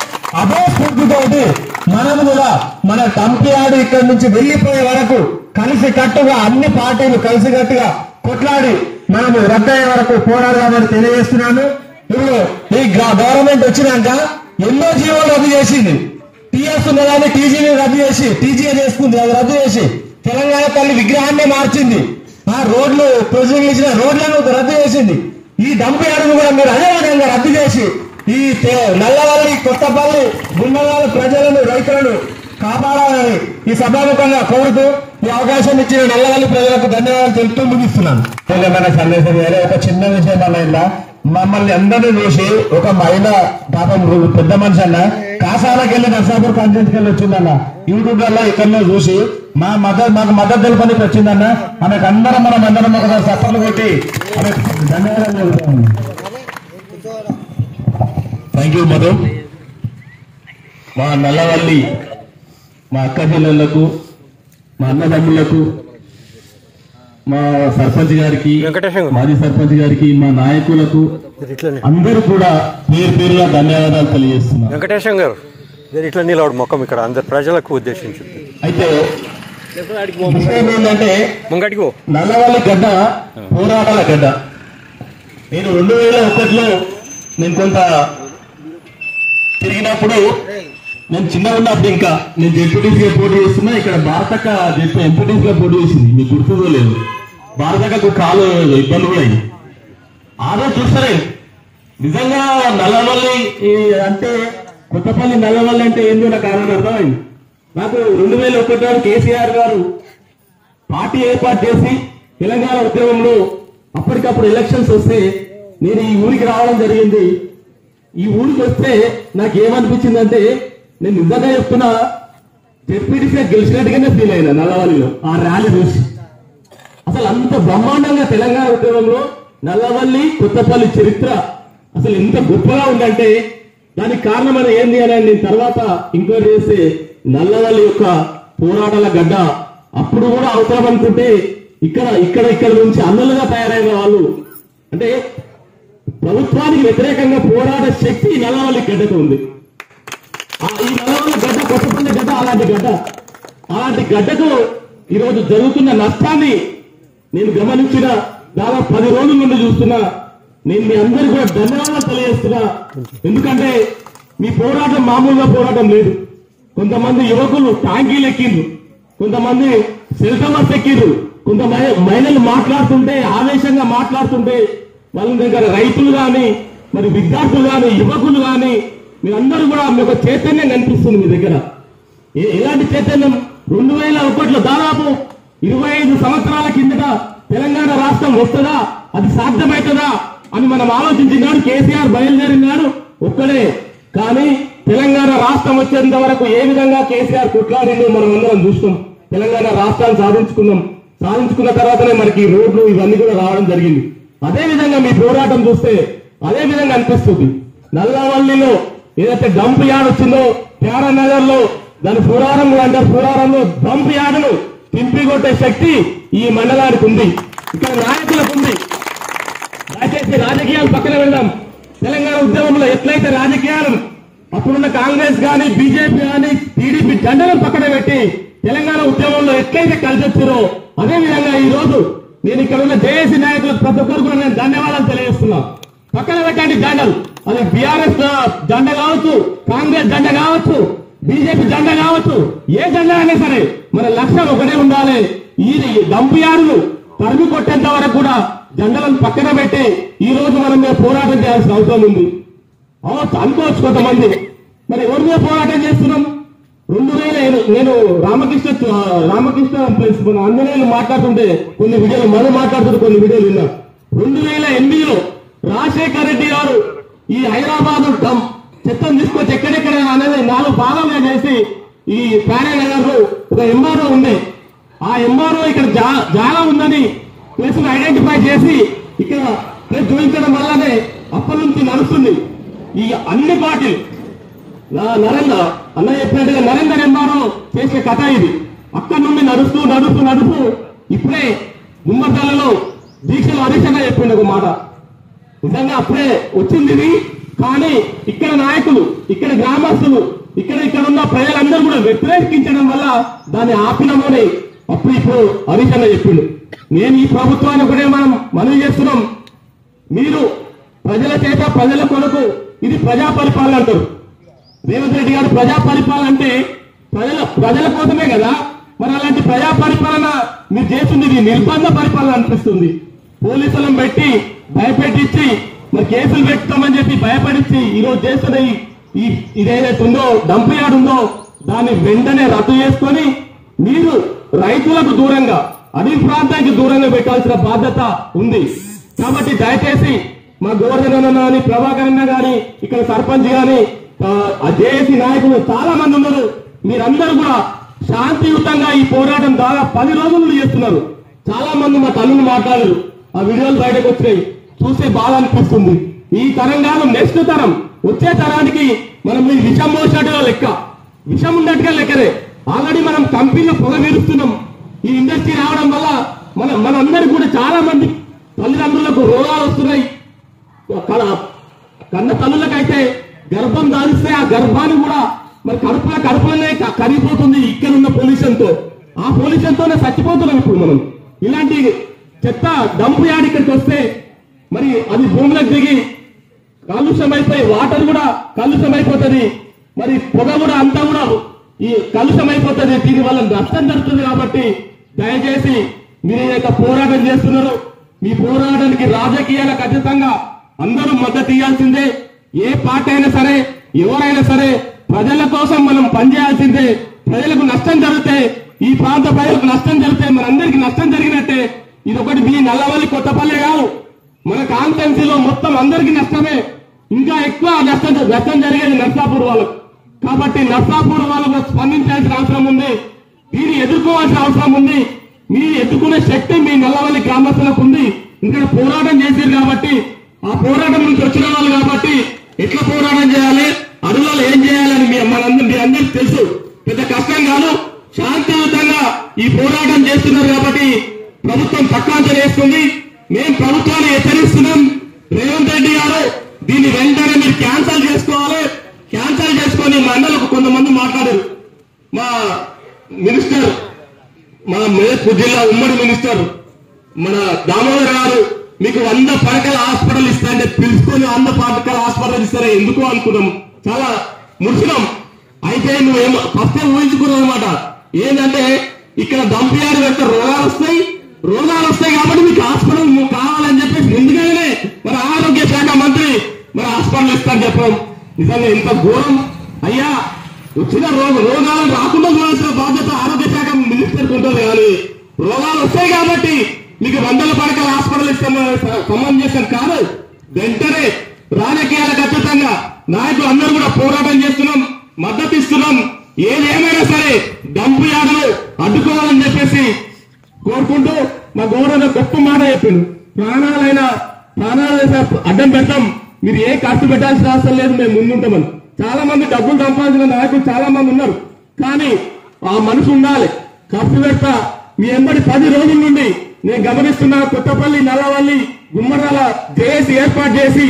అదే స్ఫూర్తితోటి మనం కూడా మన డంపియార్డ్ ఇక్కడి నుంచి వెళ్లిపోయే వరకు కలిసి కట్టుగా అన్ని పార్టీలు కలిసి కట్టుగా కొట్లాడి మనము రద్దయ్యే వరకు పోరాడదామని తెలియజేస్తున్నాను. ఇప్పుడు ఈ గవర్నమెంట్ వచ్చినాక ఎన్నో జీవోలు రద్దు చేసింది. టీఎస్ ఉన్నదాన్ని టీజీని రద్దు చేసి టీజీఏ చేసుకుంది, అది రద్దు చేసి తెలంగాణ తల్లి విగ్రహాన్ని మార్చింది. ఆ రోడ్లు ప్రొసీడింగ్ ఇచ్చిన రోడ్లను రద్దు చేసింది. ఈ డంపియార్డును కూడా మీరు అదే విధంగా రద్దు చేసి ఈ నల్లవల్లి, కొత్తపల్లి, గుండగాల ప్రజలను, రైతులను కాపాడాలని ఈ సభాముఖంగా కోరుతూ ఈ అవకాశం ఇచ్చిన నల్లవల్లి ప్రజలకు ధన్యవాదాలు తెలుపుతూ ముగిస్తున్నాను. సందేశం ఒక చిన్న విషయం అన్న, మమ్మల్ని అందరినీ చూసి ఒక మహిళ పాపం పెద్ద మనిషి అన్న కాసాలకి వెళ్ళి నర్సాపూర్ కాన్ఫరెన్స్ కి వచ్చిందన్న. యూట్యూబ్ లలో ఎక్కడో చూసి మాకు మద్దతు తెలుపడానికి వచ్చిందన్న. ఆమెకు అందరం ఒకసారి సఫర్లు కొట్టి ఆమెకు ధన్యవాదాలు తెలుపుతాము. Thank you Madhu. మా నల్లవల్లి, మా అక్క చెల్లెళ్లకు, మా అన్నదమ్ములకు, మా సర్పంచ్ గారికి, మాజీ సర్పంచ్ గారికి, మా నాయకులకు అందరూ కూడా పేరుగా ధన్యవాదాలు తెలియజేస్తున్నారు. వెంకటేశం గారు ఇట్లా నిలవడు మొక్కం ఇక్కడ అందరు ప్రజలకు ఉద్దేశించి. అయితే విషయం ఏంటంటే నల్లవల్లి గడ్డ పోరాటాల గడ్డ. నేను 2001లో నేను కొంత తిరిగినప్పుడు, నేను చిన్నగా ఉన్నప్పుడు ఇంకా నేను జెడ్పీటీసీగా పోటీ చేస్తున్నా. ఇక్కడ భారతక్క ఎంపీటీసీగా పోటీ చేసింది, మీకు గుర్తుందో లేదు. భారతక్కకు కాలు ఇబ్బంది కూడా అయింది. ఆరో చూస్తారే నిజంగా నల్లవల్లి అంటే, కొత్తపల్లి నల్లవల్లి అంటే ఏందో నాకు కారణం అర్థమైంది. నాకు 2001 కేసీఆర్ గారు పార్టీ ఏర్పాటు చేసి తెలంగాణ ఉద్యమంలో అప్పటికప్పుడు ఎలక్షన్స్ వస్తే నేను ఈ ఊరికి రావడం జరిగింది. ఈ ఊరికి వస్తే నాకు ఏమనిపించిందంటే, నేను నిజంగా చెప్తున్నా, జెడ్పీటీసీగా గెలిచినట్టుగానే ఫీల్ అయినా నల్లవల్లిలో ఆ ర్యాలీ చూసి. అసలు అంత బ్రహ్మాండంగా తెలంగాణ ఉద్యమంలో నల్లవల్లి, కొత్తపల్లి చరిత్ర అసలు ఎంత గొప్పగా ఉందంటే దానికి కారణం అని ఏంది అని నేను తర్వాత ఎంక్వైరీ చేస్తే, నల్లవల్లి యొక్క పోరాటాల గడ్డ. అప్పుడు కూడా అవసరం అనుకుంటే ఇక్కడ నుంచి అన్నలుగా తయారైన వాళ్ళు, అంటే ప్రభుత్వానికి వ్యతిరేకంగా పోరాట శక్తి నల్లవల్లి గడ్డకు ఉంది. ఈ నల్లవల్లి గడ్డ, కొత్తపల్లి గడ్డ అలాంటి గడ్డకు ఈరోజు జరుగుతున్న నష్టాన్ని నేను గమనించిన దాదాపు 10 రోజుల నుండి చూస్తున్నా. నేను మీ అందరికీ కూడా ధన్యవాదాలు తెలియజేస్తున్నా. ఎందుకంటే మీ పోరాటం మామూలుగా పోరాటం లేదు. కొంతమంది యువకులు ట్యాంకీలు ఎక్కిండ్రు, కొంతమంది సెల్ టవర్స్ ఎక్కిండ్రు, కొంత మహిళలు మాట్లాడుతుంటే, ఆవేశంగా మాట్లాడుతుంటే వాళ్ళ దగ్గర రైతులు కానీ, మరి విద్యార్థులు కానీ, యువకులు కానీ మీరందరూ కూడా మీకు చైతన్యం కనిపిస్తుంది మీ దగ్గర. ఎలాంటి చైతన్యం? 2001లో దాదాపు 25 సంవత్సరాల కిందట తెలంగాణ రాష్ట్రం వస్తుందా, అది సాధ్యమవుతుందా అని మనం ఆలోచించినాడు. కేసీఆర్ బయలుదేరినాడు ఒక్కడే. కానీ తెలంగాణ రాష్ట్రం వచ్చేంత వరకు ఏ విధంగా కేసీఆర్ కొట్లాడిందో మనం అందరం చూస్తాం. తెలంగాణ రాష్ట్రాన్ని సాధించుకున్న తర్వాతనే మనకి రోడ్లు ఇవన్నీ కూడా రావడం జరిగింది. అదే విధంగా మీ పోరాటం చూస్తే అదే విధంగా అనిపిస్తుంది. నల్లవల్లిలో ఏదైతే డంప్ యార్డ్ వచ్చిందో ప్యారానగర్ లో, దాని పురారం అంటే పురారంలో డంప్ యార్డును తింపికొట్టే శక్తి ఈ మండలానికి ఉంది, ఇక్కడ నాయకులకు ఉంది. దయచేసి రాజకీయాలు పక్కన వెళ్దాం. తెలంగాణ ఉద్యమంలో ఎట్లయితే రాజకీయాలు అప్పుడున్న కాంగ్రెస్ కానీ, బీజేపీ కానీ, టీడీపీ జెండాలను పక్కన పెట్టి తెలంగాణ ఉద్యమంలో ఎట్లయితే కలిసి వచ్చారో అదే విధంగా ఈ రోజు నేను ఇక్కడ ఉన్న జేఏసీ నాయకులకు ప్రతి ఒక్కరికి నేను ధన్యవాదాలు తెలియజేస్తున్నా. పక్కన పెట్టండి జెండాలు, అది బీఆర్ఎస్ జెండా కావచ్చు, కాంగ్రెస్ జెండా కావచ్చు, బీజేపీ జెండా కావచ్చు, ఏ జెండా అయినా సరే మన లక్ష్యం ఒకటే ఉండాలి. ఈ డంపియార్డులు తరిమి కొట్టేంత వరకు కూడా జెండాలను పక్కన పెట్టి ఈ రోజు మనం మీద పోరాటం చేయాల్సిన అవసరం ఉంది. అనుకోవచ్చు కొంతమంది, మరి ఎవరి మీద పోరాటం చేస్తున్నాం? నేను రామకృష్ణ ఆంజనేయులు మాట్లాడుతుంటే కొన్ని వీడియోలు మనం మాట్లాడుతుంటే కొన్ని వీడియోలు విన్నా. 2008లో రాజశేఖర రెడ్డి గారు ఈ హైదరాబాద్ చెత్తను తీసుకొచ్చి ఎక్కడెక్కడ అనేది 4 భాగాలుగా చేసి ఈ ప్యారేనగర్ లో ఒక ఎంఆర్ఓ ఉండే, ఆ ఎంఆర్ఓ ఇక్కడ జాగా ఉందని ప్లేస్ ఐడెంటిఫై చేసి ఇక్కడ ప్లేస్ చూపించడం వల్లనే అప్పటి నుంచి నడుస్తుంది ఈ అన్ని పార్టీలు. నరేంద్ర అన్న చెప్పినట్టుగా నరేందర్ ఎంఆర్ఓ చేసే కథ ఇది. అక్కడి నుండి నడుస్తూ నడుస్తూ నడుస్తూ ఇప్పుడే గుమ్మర్దలలో దీక్షలు హరీషంగా చెప్పింది ఒక మాట. నిజంగా అప్పుడే వచ్చింది ఇది. కానీ ఇక్కడ నాయకులు, ఇక్కడ గ్రామస్తులు, ఇక్కడ ఉన్న ప్రజలందరూ కూడా వ్యతిరేకించడం వల్ల దాన్ని ఆపినమని అప్పుడు ఇప్పుడు హరీషంగా చెప్పిండు. నేను ఈ ప్రభుత్వాన్ని ఒకటే మనవి చేస్తున్నాం, మీరు ప్రజల చేత ప్రజల కొరకు ఇది ప్రజా పరిపాలన అంటారు. రేవంత్ రెడ్డి గారు ప్రజా పరిపాలన అంటే ప్రజల కోసమే కదా. మరి అలాంటి ప్రజా పరిపాలన మీరు చేస్తుంది ఇది నిర్బంధ పరిపాలన అనిపిస్తుంది. పోలీసులను పెట్టి భయపెట్టించి మరి కేసులు పెట్టుతామని చెప్పి భయపడించి ఈరోజు చేస్తున్న ఇదేదైతే ఉందో డంప్ యార్డ్ ఉందో దాన్ని వెంటనే రద్దు చేసుకొని మీరు రైతులకు దూరంగా, అడవి ప్రాంతానికి దూరంగా పెట్టాల్సిన బాధ్యత ఉంది. కాబట్టి దయచేసి మా గోవర్ధన్ అన్న గాని, ప్రభాకర్ అన్న గాని, ఇక్కడ సర్పంచ్ గాని, జేఏసీ నాయకులు చాలా మంది ఉన్నారు. మీరందరూ కూడా శాంతియుతంగా ఈ పోరాటం దాదాపు 10 రోజులు చేస్తున్నారు. చాలా మంది మా తల్లులు మాట్లాడారు, ఆ వీడియోలు బయటకు వచ్చినాయి. చూస్తే బాధ అనిపిస్తుంది. ఈ తరం కాదు, నెక్స్ట్ తరం, వచ్చే తరానికి మనం ఈ విషం పోసినట్టుగా లెక్క, విషం ఉన్నట్టుగా లెక్కనే. ఆల్రెడీ మనం కంపెనీలో పొగ వీరుస్తున్నాం. ఈ ఇండస్ట్రీ రావడం వల్ల మనందరికీ కూడా చాలా మంది తల్లిదండ్రులకు రోగాలు వస్తున్నాయి. కన్న తల్లులకైతే గర్భం దాల్స్తే ఆ గర్భాన్ని కూడా మరి కడుపులోనే కరిగిపోతుంది ఇక్కడ ఉన్న పొల్యూషన్ తో. ఆ పొల్యూషన్ తోనే చచ్చిపోతున్నాం ఇప్పుడు మనం. ఇలాంటి చెత్త డంప్ యార్డ్ ఇక్కడికి వస్తే మరి అది భూమిలోకి దిగి కాలుష్యం అయిపోయి వాటర్ కూడా కాలుష్యం అయిపోతుంది. మరి పొగ కూడా అంతా కూడా ఈ కాలుష్యం అయిపోతుంది. దీని వల్ల నష్టం జరుగుతుంది. కాబట్టి దయచేసి మీరు ఏదైతే పోరాటం చేస్తున్నారు, మీ పోరాటానికి రాజకీయాల ఖచ్చితంగా అందరూ మద్దతు ఇవ్వాల్సిందే. ఏ పార్టీ అయినా సరే, ఎవరైనా సరే ప్రజల కోసం మనం పనిచేయాల్సిందే. ప్రజలకు నష్టం జరిగితే, ఈ ప్రాంత ప్రజలకు నష్టం జరిగితే మనందరికీ నష్టం జరిగినట్టే. ఇది ఒకటి మీ నల్లవల్లి కొత్తపల్లి కాదు, మన కాన్స్టిట్యున్సీలో మొత్తం అందరికీ నష్టమే. ఇంకా ఎక్కువ నష్టం జరిగేది నర్సాపూర్ వాళ్ళకు. కాబట్టి నర్సాపూర్ వాళ్ళకు స్పందించాల్సిన అవసరం ఉంది. దీన్ని ఎదుర్కోవాల్సిన అవసరం ఉంది. మీరు ఎదుర్కొనే శక్తి మీ నల్లవల్లి గ్రామస్తులకు ఉంది. ఇక్కడ పోరాటం చేశారు కాబట్టి, ఆ పోరాటం నుంచి వచ్చిన వాళ్ళు కాబట్టి ఎట్లా పోరాటం చేయాలి, అడవులలో ఏం చేయాలని మీ అందరికీ తెలుసు. పెద్ద కష్టం కాదు. శాంతియుతంగా ఈ పోరాటం చేస్తున్నారు కాబట్టి ప్రభుత్వం పక్కాంత వేస్తుంది. మేము ప్రభుత్వాన్ని హెచ్చరిస్తున్నాం. రేవంత్ రెడ్డి గారు దీన్ని వెంటనే మీరు క్యాన్సల్ చేసుకోవాలి. క్యాన్సల్ చేసుకొని మండలకు కొంతమంది మాట్లాడారు. మా మినిస్టర్, మన మేదక్ జిల్లా ఉమ్మడి మినిస్టర్ మన దామోదర్ గారు మీకు 100 పడకల హాస్పిటల్ ఇస్తారంటే పిలుచుకొని 100 పడకల హాస్పిటల్ ఇస్తారా ఎందుకు అనుకున్నాం. చాలా ముడిచినాం. అయితే నువ్వేమో ఫస్ట్ ఊహించుకున్నావు అనమాట. ఏంటంటే ఇక్కడ డంప్ యార్డ్ పెడితే రోగాలు వస్తాయి కాబట్టి మీకు హాస్పిటల్ కావాలని చెప్పేసి ఎందుకనే మన ఆరోగ్య శాఖ మంత్రి మన హాస్పిటల్ ఇస్తారని చెప్పడం నిజంగా ఎంత ఘోరం. అయ్యా, వచ్చిన రోగాలు రాకుండా చూడాల్సిన బాధ్యత ఆరోగ్య శాఖ మినిస్టర్కి ఉంటుంది. కానీ రోగాలు వస్తాయి కాబట్టి మీకు 100 పడకల హాస్పిటల్ సంబంధించిన కాదు. వెంటనే రాజకీయాల ఖచ్చితంగా నాయకులు అందరూ కూడా పోరాటం చేస్తున్నాం, మద్దతు ఇస్తున్నాం. ఏదేమైనా సరే డంప్ యార్డులు అడ్డుకోవాలని చెప్పేసి కోరుకుంటూ మా గౌరవ గొప్ప మాట చెప్పిండు. ప్రాణాలు అడ్డం పెడతాం, మీరు ఏ ఖర్చు పెట్టాల్సిన అవసరం లేదు, మేము ముందుంటామని. చాలా మంది డబ్బులు సంపాదించిన నాయకులు చాలా మంది ఉన్నారు. కానీ ఆ మనసు ఉండాలి. ఖర్చు పెడతా మీ ఎంబడి 10 రోజుల నుండి నేను గమనిస్తున్నా. కొత్తపల్లి, నల్లవల్లి, గుమ్మరాల జేఏసీ ఏర్పాటు చేసి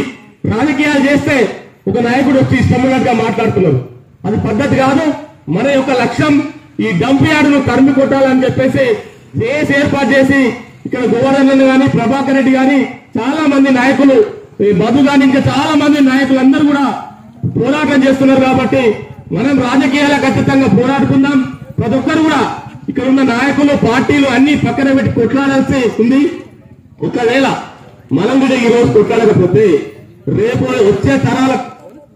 రాజకీయాలు చేస్తే ఒక నాయకుడు వచ్చి ఇష్టమైనట్టుగా మాట్లాడుతున్నారు. అది పద్ధతి కాదు. మన యొక్క లక్ష్యం ఈ డంప్ యార్డును తరిమి కొట్టాలని చెప్పేసి జేఏసీ ఏర్పాటు చేసి ఇక్కడ గోవర్ధన్ గాని, ప్రభాకర్ రెడ్డి గాని, చాలా మంది నాయకులు, మధు గాని, ఇంకా చాలా మంది నాయకులు అందరూ కూడా పోరాటం చేస్తున్నారు. కాబట్టి మనం రాజకీయాల ఖచ్చితంగా పోరాడుకుందాం. ప్రతి ఒక్కరు కూడా ఇక్కడ ఉన్న నాయకులు, పార్టీలు అన్ని పక్కన పెట్టి కొట్లాడాల్సి ఉంది. ఒకవేళ మనం కూడా ఈ రోజు కొట్లాడకపోతే రేపు వచ్చే తరాలకు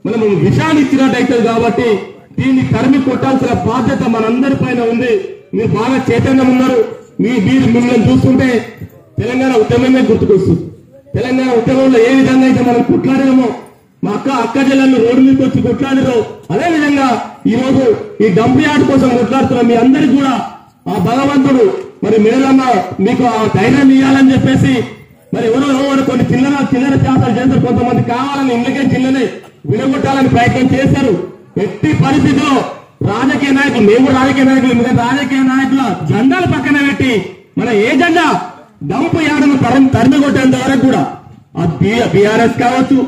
మనం విషయాన్ని ఇచ్చినట్టు అవుతుంది. కాబట్టి దీన్ని తరిమి కొట్టాల్సిన బాధ్యత మనందరి పైన ఉంది. మీరు బాగా చైతన్యం ఉన్నారు. మీరు మిమ్మల్ని చూస్తుంటే తెలంగాణ ఉద్యమమే గుర్తుకొస్తుంది. తెలంగాణ ఉద్యమంలో ఏ విధంగా అయితే మనం కొట్లాడామో, మా అక్క జిల్లాలో రోడ్డు మీదకి వచ్చి కొట్లాడారో, అదే విధంగా ఈ రోజు ఈ డంప్ యార్డ్ కోసం కొట్లాడుతున్న మీ అందరికీ కూడా ఆ భగవంతుడు మరి మేలన్న మీకు ఆ ధైర్యం ఇవ్వాలని చెప్పేసి మరి ఎవరో కొన్ని చిల్లర చేతలు చేస్తారు. కొంతమంది కావాలని ఇళ్ళకే చిల్లనే విడగొట్టాలని ప్రయత్నం చేశారు. ఎట్టి పరిస్థితిలో రాజకీయ నాయకులు, మేము రాజకీయ నాయకులు, మిగతా రాజకీయ నాయకుల జెండాలు పక్కన పెట్టి మన ఏ జెండా డంప్ యార్డును తరిమి కొట్టేంత వరకు కూడా ఆ బీఆర్ఎస్ కావచ్చు,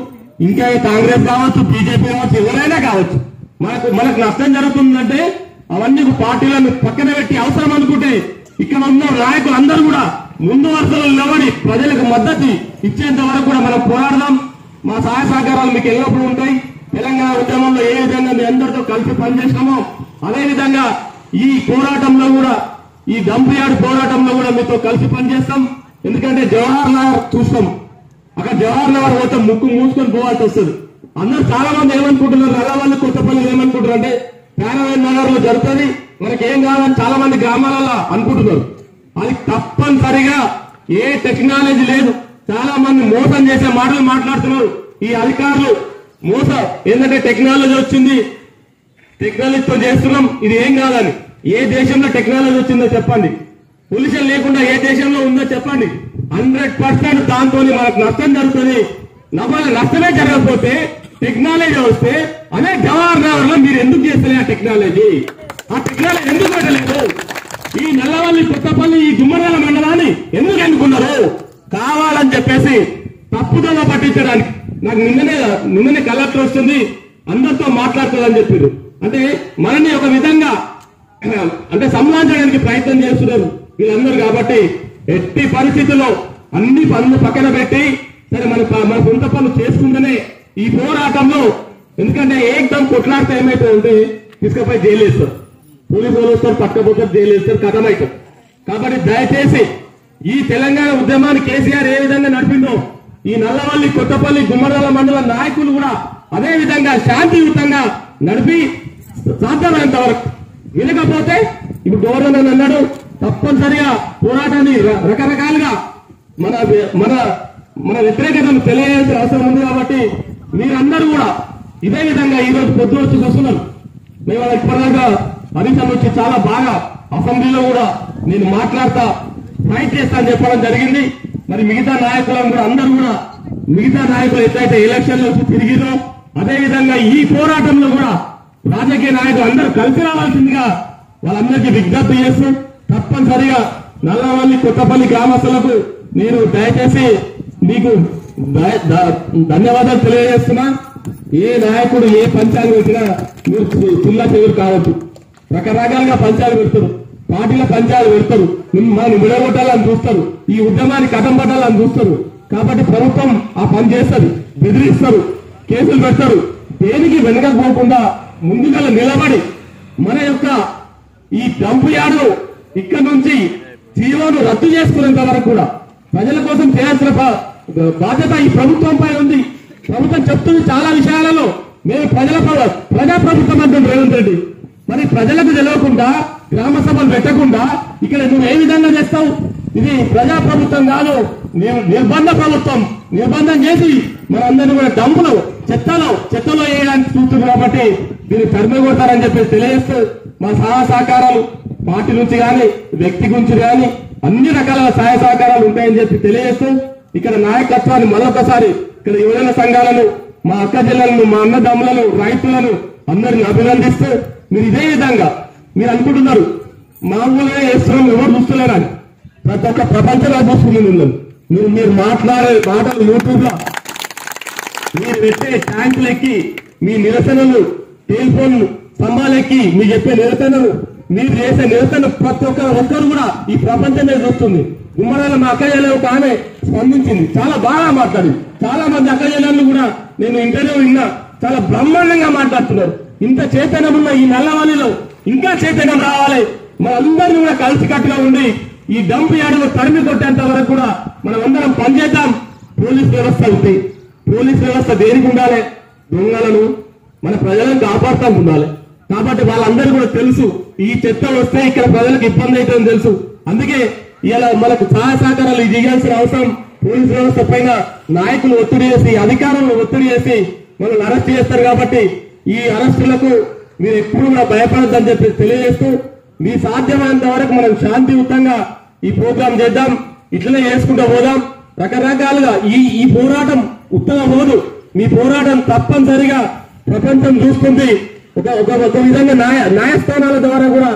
ఇంకా కాంగ్రెస్ కావచ్చు, బీజేపీ కావచ్చు, ఎవరైనా కావచ్చు, మనకు నష్టం జరుగుతుందంటే అవన్నీ పార్టీలను పక్కన పెట్టి అవసరం అనుకుంటే ఇక్కడ ఉన్న నాయకులు అందరూ కూడా ముందు వరుసలో నిలబడి ప్రజలకు మద్దతు ఇచ్చేంత వరకు కూడా మనం పోరాడదాం. మా సహాయ సహకారాలు మీకు ఎల్లప్పుడూ ఉంటాయి. తెలంగాణ ఉద్యమంలో ఏ విధంగా మీ అందరితో కలిసి పనిచేసినామో అదే విధంగా ఈ పోరాటంలో కూడా, ఈ డంప్ యార్డ్ పోరాటంలో కూడా మీతో కలిసి పనిచేస్తాం. ఎందుకంటే జవహర్ నగర్ చూస్తాం, అక్కడ జవహర్ నగర్ పోతే ముక్కు మూసుకొని పోవాల్సి వస్తుంది. అందరూ చాలా మంది ఏమనుకుంటున్నారు, నల్లవల్లి కొత్తపల్లి ఏమనుకుంటారు అంటే ప్యారవైన్ నగర్ లో జరుగుతుంది, మనకేం కావాలని చాలా మంది గ్రామాలలో అనుకుంటున్నారు. అది తప్పనిసరిగా ఏ టెక్నాలజీ లేదు. చాలా మంది మోసం చేసే మాటలు మాట్లాడుతున్నారు ఈ అధికారులు. మోసం ఏంటంటే టెక్నాలజీ వచ్చింది, టెక్నాలజీతో చేస్తున్నాం, ఇది ఏం కాదని. ఏ దేశంలో టెక్నాలజీ వచ్చిందో చెప్పండి. పొల్యూషన్ లేకుండా ఏ దేశంలో ఉందో చెప్పండి. 100% దాంతో మనకు నష్టం జరుగుతుంది. నష్టమే జరగకపోతే టెక్నాలజీ వస్తే అదే జవహర్ నగర్ లో మీరు ఎందుకు చేస్తలే ఆ టెక్నాలజీ ఎందుకు పెట్టలేదు? ఈ నల్లవల్లి, కొత్తపల్లి, ఈ గుమ్మరాల మండలాన్ని ఎందుకు ఎన్నుకున్నారు? కావాలని చెప్పేసి తప్పుదోవ పట్టించడానికి. నాకు నిన్ననే కలెక్టర్ వస్తుంది, అందరితో మాట్లాడుతుందని చెప్పారు. అంటే మనని ఒక విధంగా అంటే సంలాంచడానికి ప్రయత్నం చేస్తున్నారు వీళ్ళందరూ. కాబట్టి ఎట్టి పరిస్థితుల్లో అన్ని పనులు పక్కన పెట్టి సరే మన సొంత పనులు చేసుకుంటేనే ఈ పోరాటంలో, ఎందుకంటే ఏకదం కొట్లాడితే ఏమైతుందంటే తీసుకుపోయి జైలు వేస్తారు, పోలీసు వాళ్ళు వస్తారు, పట్టకపోతే జైలు వేస్తారు, కథమవుతారు. కాబట్టి దయచేసి ఈ తెలంగాణ ఉద్యమాన్ని కేసీఆర్ ఏ విధంగా నడిపిందో ఈ నల్లవల్లి, కొత్తపల్లి, గుమ్మరాల మండల నాయకులు కూడా అదే విధంగా శాంతియుతంగా నడిపి సాధ్యమైనంత వరకు, వినకపోతే ఇప్పుడు గవర్నర్ అన్నాడు తప్పనిసరిగా పోరాటాన్ని రకరకాలుగా మన వ్యతిరేకతను తెలియజేసే అవసరం ఉంది. కాబట్టి మీరందరూ కూడా ఇదే విధంగా ఈ రోజు పొద్దు వచ్చి చూస్తున్నారు. మేము ఇప్పటిదాకా హరీశం వచ్చి చాలా బాగా అసెంబ్లీలో కూడా నేను మాట్లాడతా ఫైట్ చేస్తా అని చెప్పడం జరిగింది. మరి మిగతా నాయకులను కూడా అందరూ కూడా మిగతా నాయకులు ఎట్లయితే ఎలక్షన్లో వచ్చి తిరిగిరో అదే విధంగా ఈ పోరాటంలో కూడా రాజకీయ నాయకులు అందరూ కలిసి రావాల్సిందిగా వాళ్ళందరికీ విజ్ఞప్తి చేస్తూ తప్పనిసరిగా నల్లవల్లి, కొత్తపల్లి గ్రామస్తులకు నేను దయచేసి మీకు ధన్యవాదాలు తెలియజేస్తున్నా. ఏ నాయకుడు ఏ పంచాలు పెట్టినా మీరు చిల్ల చెవులు కావచ్చు, రకరకాలుగా పంచాలు పెడతారు, పార్టీల పంచాలు పెడతారు, మనం విడగొట్టాలని చూస్తారు, ఈ ఉద్యమాన్ని కథం పట్టాలని చూస్తారు. కాబట్టి ప్రభుత్వం ఆ పని చేస్తుంది, బెదిరిస్తారు, కేసులు పెడతారు. దేనికి వెనకపోకుండా ముందుగా నిలబడి మన యొక్క ఈ డంప్ యార్డు ఇక్కడ నుంచి జీవోను రద్దు చేసుకునేంత వరకు కూడా ప్రజల కోసం చేయాల్సిన బాధ్యత ఈ ప్రభుత్వంపై ఉంది. ప్రభుత్వం చెప్తుంది చాలా విషయాలలో, మేము ప్రజా ప్రభుత్వం అంటుంది రేవంత్ రెడ్డి. మరి ప్రజలకు తెలియకుండా గ్రామ సభలు పెట్టకుండా ఇక్కడ నువ్వు ఏ విధంగా చేస్తావు? ఇది ప్రజా ప్రభుత్వం కాదు, నిర్బంధ ప్రభుత్వం. నిర్బంధం చేసి మనందరినీ కూడా డంపులో చెత్తలో వేయడానికి చూస్తుంది. కాబట్టి దీన్ని తరిమికొడతారని చెప్పి తెలియజేస్తూ మా సహకారాలు పార్టీ నుంచి కానీ వ్యక్తి గురించి కానీ అన్ని రకాల సహాయ సహకారాలు ఉంటాయని చెప్పి తెలియజేస్తూ ఇక్కడ నాయకత్వాన్ని మరొకసారి ఇక్కడ యువజన సంఘాలను, మా అక్క జిల్లాలను, మా అన్నదమ్ములను, రైతులను అందరిని అభినందిస్తూ మీరు ఇదే విధంగా మీరు అనుకుంటున్నారు మామూలుగా చేస్తున్నాం ఎవరు చూస్తలేరని, ప్రతి ఒక్క ప్రపంచంలో చూస్తుంది. మీరు మాట్లాడే మాటలు యూట్యూబ్ లో మీరు పెట్టే ట్యాంకులు ఎక్కి మీ నిరసనలు, టెలిఫోన్ స్తంభాలెక్కి మీరు చెప్పే నిరసనలు, మీరు చేసే నిరసన ప్రతి ఒక్కరు కూడా ఈ ప్రపంచమే చూస్తుంది. గుమ్మరాల మా అక్కయ్యలో ఒక ఆమె స్పందించింది, చాలా బాగా మాట్లాడింది. చాలా మంది అక్కయ్యలను కూడా నేను ఇంటర్వ్యూ విన్నా, చాలా బ్రహ్మాండంగా మాట్లాడుతున్నారు. ఇంత చైతన్యం ఉన్న ఈ నల్లవల్లిలో ఇంకా చైతన్యం రావాలి. మనందరినీ కూడా కలిసికట్టుగా ఉండి ఈ డంప్ యార్డులో తరిమి కొట్టేంత వరకు కూడా మనం అందరం పనిచేద్దాం. పోలీస్ వ్యవస్థ ఉంది, పోలీస్ వ్యవస్థ దేనికి ఉండాలి? దొంగలను మన ప్రజలను కాపాడుతూ ఉండాలి. కాబట్టి వాళ్ళందరూ కూడా తెలుసు ఈ చెత్త వస్తే ఇక్కడ ప్రజలకు ఇబ్బంది అవుతుందని తెలుసు. అందుకే ఇలా మనకు సహాయ సహకారాలు చేయాల్సిన అవసరం. పోలీసు వ్యవస్థ పైన నాయకులు ఒత్తిడి చేసి, అధికారులను ఒత్తిడి చేసి మనల్ని అరెస్ట్ చేస్తారు. కాబట్టి ఈ అరెస్టులకు మీరు ఎప్పుడు కూడా భయపడద్దని చెప్పి తెలియజేస్తూ, మీ సాధ్యమైనంత వరకు మనం శాంతియుతంగా ఈ ప్రోగ్రాం చేద్దాం, ఇట్లనే చేసుకుంటూ పోదాం. రకరకాలుగా ఈ పోరాటం ఉత్తగా పోదు. మీ పోరాటం తప్పనిసరిగా ప్రపంచం చూస్తుంది. ఒక విధంగా న్యాయస్థానాల ద్వారా కూడా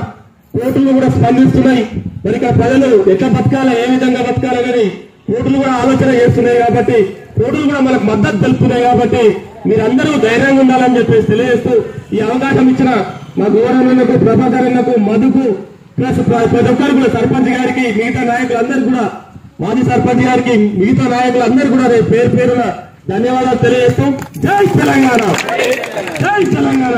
కోర్టులు కూడా స్పందిస్తున్నాయి. మరి ఇక్కడ ప్రజలు ఎట్లా బతకాలా, ఏ విధంగా బతకాలని కోర్టులు కూడా ఆలోచన చేస్తున్నాయి. కాబట్టి కోర్టులు కూడా మనకు మద్దతు తెలుపుతున్నాయి. కాబట్టి మీరందరూ ధైర్యంగా ఉండాలని చెప్పేసి తెలియజేస్తూ, ఈ అవకాశం ఇచ్చిన మా గౌరవకు, ప్రభాకర్ అన్నకు, మధుకు, ప్లస్ ప్రతి ఒక్కరు కూడా సర్పంచ్ గారికి, మిగతా నాయకులందరూ కూడా, మాజీ సర్పంచ్ గారికి, మిగతా నాయకులందరూ కూడా పేరు పేరున ధన్యవాదాలు తెలియజేస్తూ, జై తెలంగాణ, జై తెలంగాణ.